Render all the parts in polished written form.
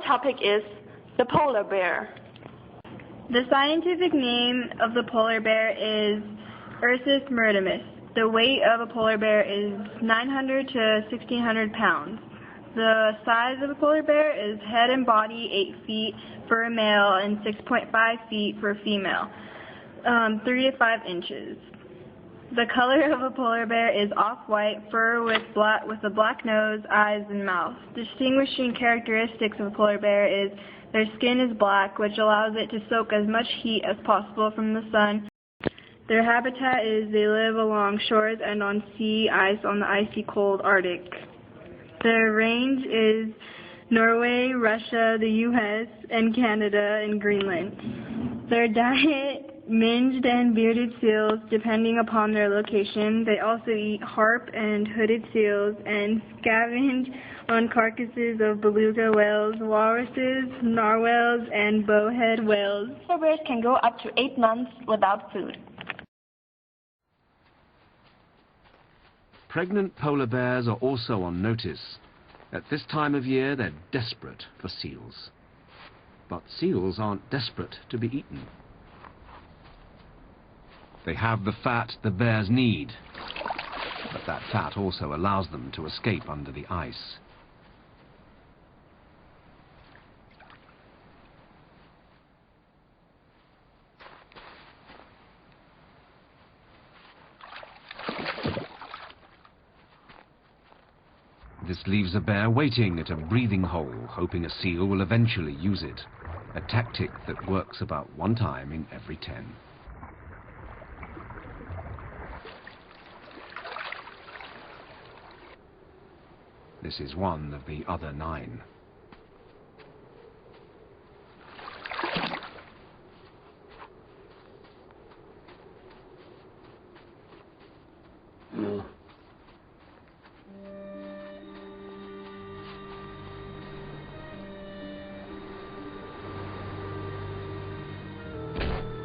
topic is the polar bear. The scientific name of the polar bear is Ursus maritimus. The weight of a polar bear is 900 to 1,600 pounds. The size of a polar bear is head and body 8 feet for a male and 6.5 feet for a female, 3 to 5 inches. The color of a polar bear is off-white fur with a black nose, eyes, and mouth. Distinguishing characteristics of a polar bear is their skin is black, which allows it to soak as much heat as possible from the sun. Their habitat is they live along shores and on sea ice on the icy cold Arctic. Their range is Norway, Russia, the U.S., and Canada, and Greenland. Their diet minged and bearded seals, depending upon their location. They also eat harp and hooded seals and scavenge on carcasses of beluga whales, walruses, narwhals, and bowhead whales. Polar bears can go up to 8 months without food. Pregnant polar bears are also on notice. At this time of year, they're desperate for seals. But seals aren't desperate to be eaten. They have the fat the bears need, but that fat also allows them to escape under the ice. This leaves a bear waiting at a breathing hole, hoping a seal will eventually use it, a tactic that works about 1 time in every 10. This is one of the other 9.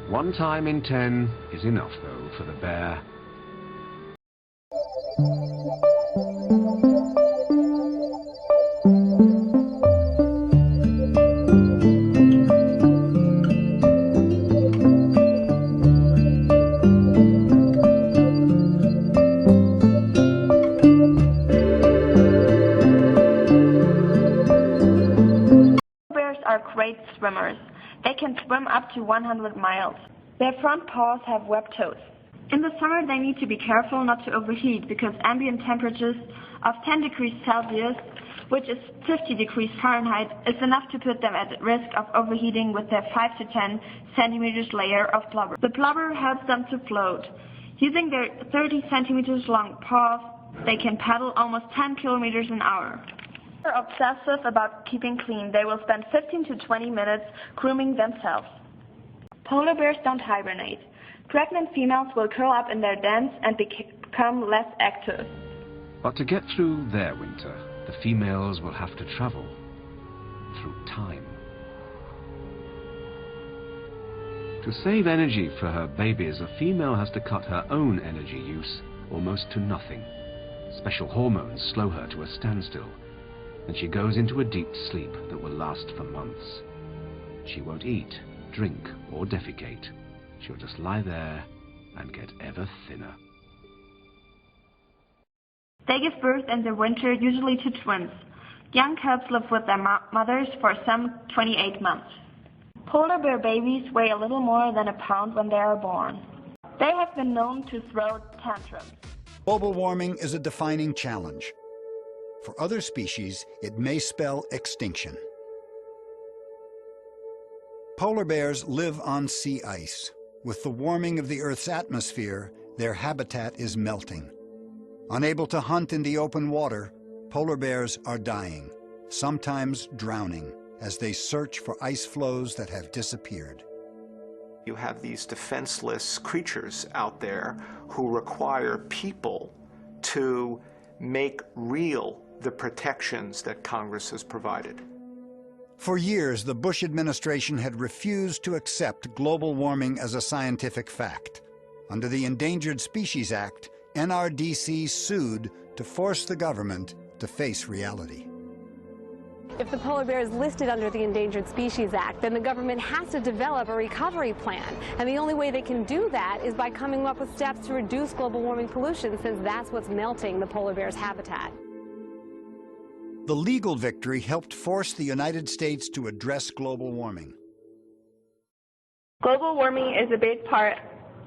One time in 10 is enough, though, for the bear. Bears are great swimmers. They can swim up to 100 miles. Their front paws have webbed toes. In the summer, they need to be careful not to overheat because ambient temperatures of 10 degrees Celsius, which is 50 degrees Fahrenheit, is enough to put them at risk of overheating with their 5 to 10 centimeters layer of blubber. The blubber helps them to float. Using their 30 centimeters long paws, they can paddle almost 10 kilometers an hour. They're obsessive about keeping clean. They will spend 15 to 20 minutes grooming themselves. Polar bears don't hibernate. Pregnant females will curl up in their dens and become less active. But to get through their winter, the females will have to travel through time. To save energy for her babies, a female has to cut her own energy use almost to nothing. Special hormones slow her to a standstill, and she goes into a deep sleep that will last for months. She won't eat, drink, or defecate. She'll just lie there and get ever thinner. They give birth in the winter, usually to twins. Young cubs live with their mothers for some 28 months. Polar bear babies weigh a little more than a pound when they are born. They have been known to throw tantrums. Global warming is a defining challenge. For other species, it may spell extinction. Polar bears live on sea ice. With the warming of the Earth's atmosphere, their habitat is melting. Unable to hunt in the open water, polar bears are dying, sometimes drowning, as they search for ice floes that have disappeared. You have these defenseless creatures out there who require people to make real the protections that Congress has provided. For years, the Bush administration had refused to accept global warming as a scientific fact. Under the Endangered Species Act, NRDC sued to force the government to face reality. If the polar bear is listed under the Endangered Species Act, then the government has to develop a recovery plan. And the only way they can do that is by coming up with steps to reduce global warming pollution, since that's what's melting the polar bear's habitat. The legal victory helped force the United States to address global warming. Global warming is a big part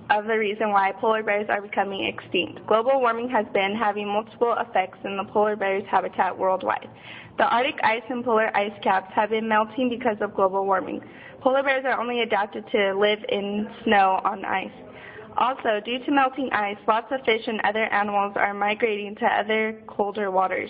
of the reason why polar bears are becoming extinct. Global warming has been having multiple effects in the polar bear's habitat worldwide. The Arctic ice and polar ice caps have been melting because of global warming. Polar bears are only adapted to live in snow on ice. Also, due to melting ice, lots of fish and other animals are migrating to other colder waters.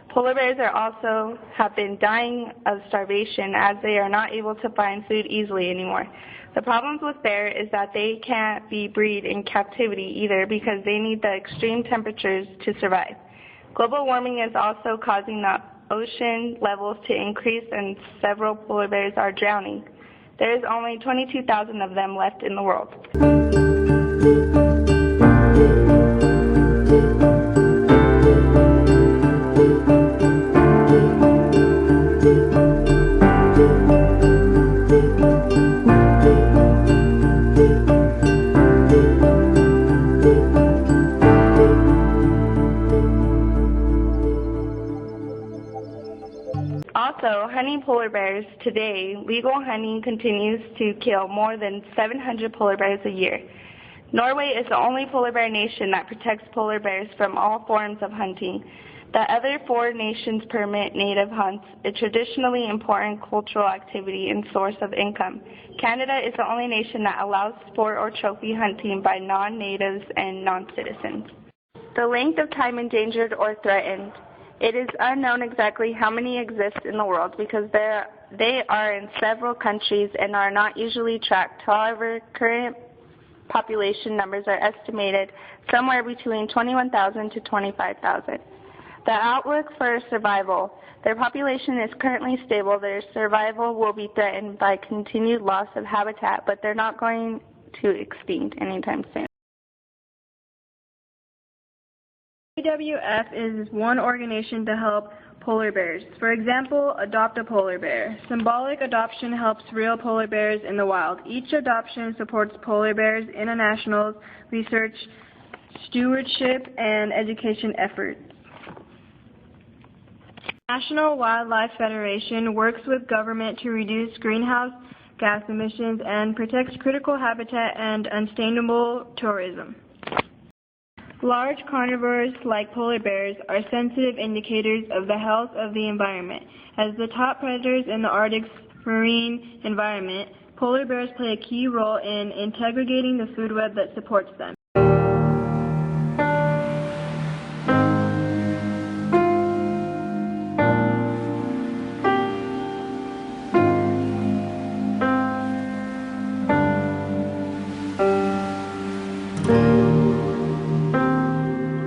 Polar bears have been dying of starvation as they are not able to find food easily anymore. The problems with bear is that they can't be bred in captivity either because they need the extreme temperatures to survive. Global warming is also causing the ocean levels to increase and several polar bears are drowning. There is only 22,000 of them left in the world. Also, hunting polar bears today, legal hunting continues to kill more than 700 polar bears a year. Norway is the only polar bear nation that protects polar bears from all forms of hunting. The other 4 nations permit native hunts, a traditionally important cultural activity and source of income. Canada is the only nation that allows sport or trophy hunting by non-natives and non-citizens. The length of time endangered or threatened. It is unknown exactly how many exist in the world because they are in several countries and are not usually tracked. However, current population numbers are estimated somewhere between 21,000 to 25,000. The outlook for survival. Their population is currently stable. Their survival will be threatened by continued loss of habitat, but they're not going to extinct anytime soon. WWF is one organization to help polar bears. For example, adopt a polar bear. Symbolic adoption helps real polar bears in the wild. Each adoption supports polar bears international research, stewardship, and education efforts. National Wildlife Federation works with government to reduce greenhouse gas emissions and protects critical habitat and sustainable tourism. Large carnivores like polar bears are sensitive indicators of the health of the environment. As the top predators in the Arctic's marine environment, polar bears play a key role in integrating the food web that supports them.